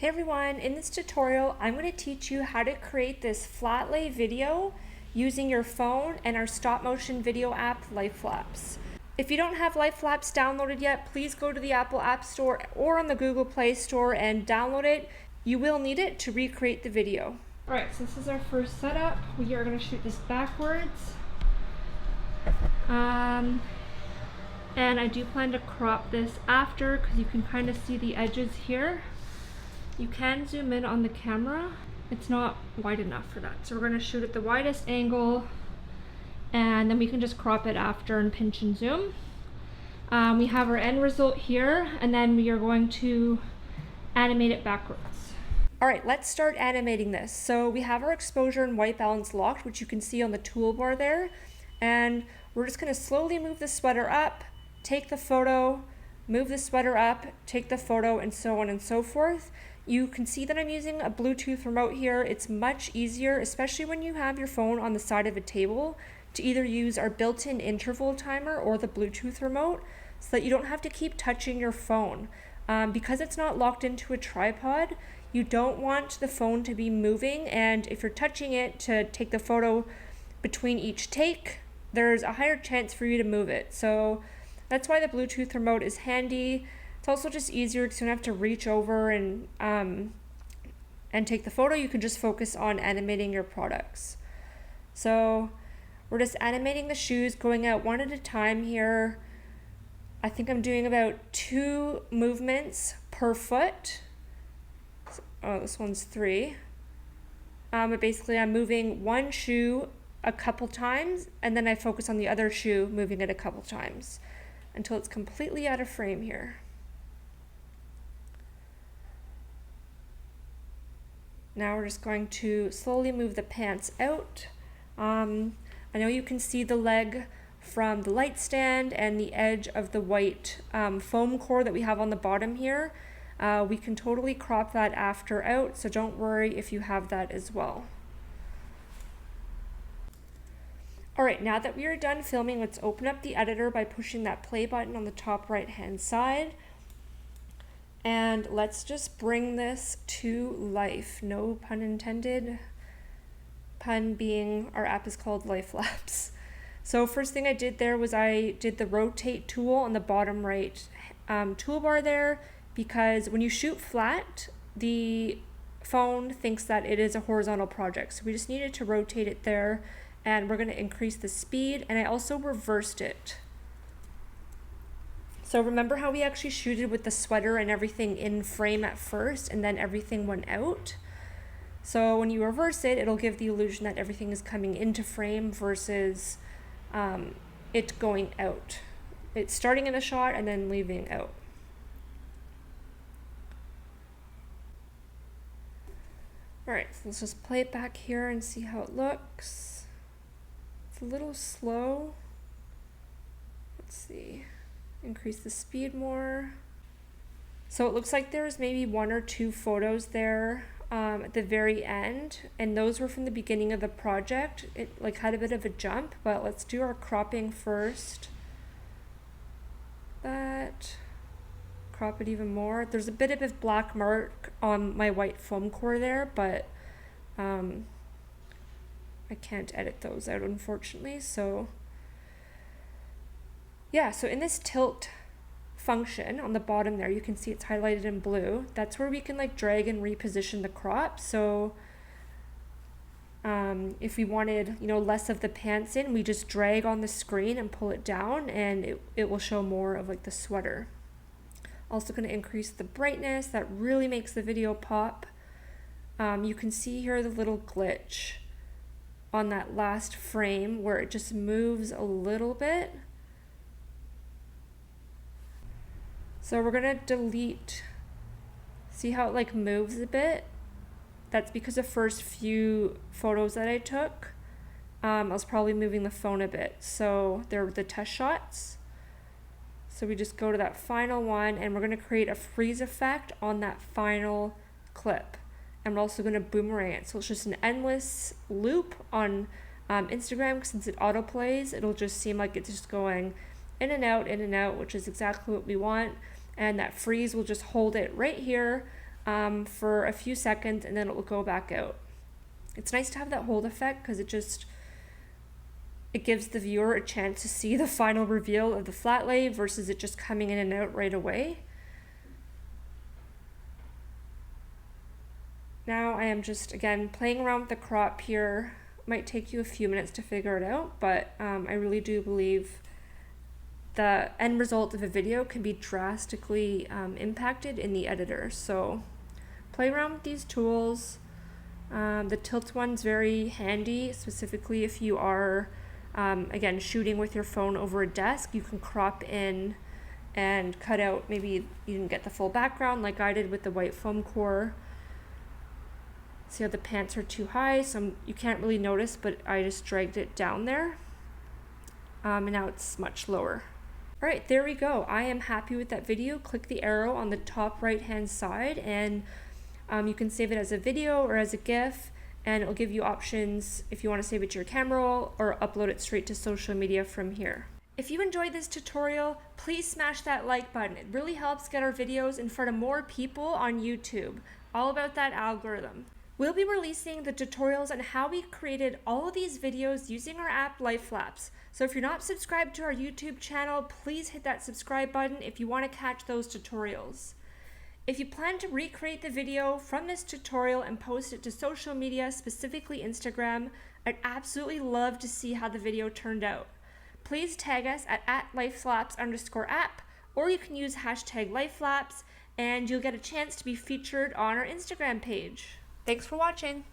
Hey everyone, in this tutorial I'm going to teach you how to create this flat lay video using your phone and our stop motion video app Lapse. If you don't have Lapse downloaded yet, please go to the Apple App Store or on the Google Play Store and download it. You will need it to recreate the video. Alright, so this is our first setup. We are going to shoot this backwards. And I do plan to crop this after because you can kind of see the edges here. You can zoom in on the camera. It's not wide enough for that. So we're going to shoot at the widest angle and then we can just crop it after and pinch and zoom. We have our end result here and then we are going to animate it backwards. Alright, let's start animating this. So we have our exposure and white balance locked, which you can see on the toolbar there. And we're just going to slowly move the sweater up, take the photo, move the sweater up, take the photo, and so on and so forth. You can see that I'm using a Bluetooth remote here. It's much easier, especially when you have your phone on the side of a table, to either use our built-in interval timer or the Bluetooth remote so that you don't have to keep touching your phone. Because it's not locked into a tripod, you don't want the phone to be moving, and if you're touching it to take the photo between each take, there's a higher chance for you to move it. So that's why the Bluetooth remote is handy. It's also just easier because you don't have to reach over and take the photo. You can just focus on animating your products. So we're just animating the shoes, going out one at a time here. I think I'm doing about 2 movements per foot. Oh, this one's 3. But basically I'm moving one shoe a couple times and then I focus on the other shoe, moving it a couple times until it's completely out of frame here. Now we're just going to slowly move the pants out. I know you can see the leg from the light stand and the edge of the white foam core that we have on the bottom here. We can totally crop that after out, so don't worry if you have that as well. Alright, now that we are done filming, let's open up the editor by pushing that play button on the top right hand side. And let's just bring this to life. No pun intended. Pun being our app is called Lapse. So first thing I did there was I did the rotate tool on the bottom right toolbar there, because when you shoot flat, the phone thinks that it is a horizontal project. So we just needed to rotate it there, and we're going to increase the speed, and I also reversed it. So remember how we actually shooted with the sweater and everything in frame at first and then everything went out? So when you reverse it, it'll give the illusion that everything is coming into frame versus it going out. It's starting in a shot and then leaving out. Alright, so let's just play it back here and see how it looks. It's a little slow. Let's see. Increase the speed more. So it looks like there's maybe 1 or 2 photos there at the very end, and those were from the beginning of the project. It like had a bit of a jump, but let's do our cropping first. That, crop it even more. There's a bit of a black mark on my white foam core there, but I can't edit those out unfortunately. So yeah, so in this tilt function on the bottom there, you can see it's highlighted in blue. That's where we can like drag and reposition the crop. So if we wanted, less of the pants in, we just drag on the screen and pull it down and it will show more of like the sweater. Also going to increase the brightness. That really makes the video pop. You can see here the little glitch on that last frame where it just moves a little bit. So we're gonna delete, see how it like moves a bit? That's because the first few photos that I took, I was probably moving the phone a bit. So they're the test shots. So we just go to that final one and we're gonna create a freeze effect on that final clip. And we're also gonna boomerang it. So it's just an endless loop on Instagram. Since it autoplays, it'll just seem like it's just going in and out, which is exactly what we want. And that freeze will just hold it right here for a few seconds and then it will go back out. It's nice to have that hold effect because it gives the viewer a chance to see the final reveal of the flat lay versus it just coming in and out right away. Now I am just, again, playing around with the crop here. Might take you a few minutes to figure it out, but I really do believe the end result of a video can be drastically impacted in the editor. So play around with these tools. The tilt one's very handy, specifically if you are, again, shooting with your phone over a desk. You can crop in and cut out, maybe you didn't get the full background like I did with the white foam core. See how the pants are too high, so you can't really notice, but I just dragged it down there. And now it's much lower. All right, there we go. I am happy with that video. Click the arrow on the top right hand side and you can save it as a video or as a GIF, and it'll give you options if you want to save it to your camera roll or upload it straight to social media from here. If you enjoyed this tutorial, please smash that like button. It really helps get our videos in front of more people on YouTube. All about that algorithm. We'll be releasing the tutorials on how we created all of these videos using our app Lapse. So if you're not subscribed to our YouTube channel, please hit that subscribe button if you want to catch those tutorials. If you plan to recreate the video from this tutorial and post it to social media, specifically Instagram, I'd absolutely love to see how the video turned out. Please tag us at @lifelapse_app, or you can use #lifelapse and you'll get a chance to be featured on our Instagram page. Thanks for watching.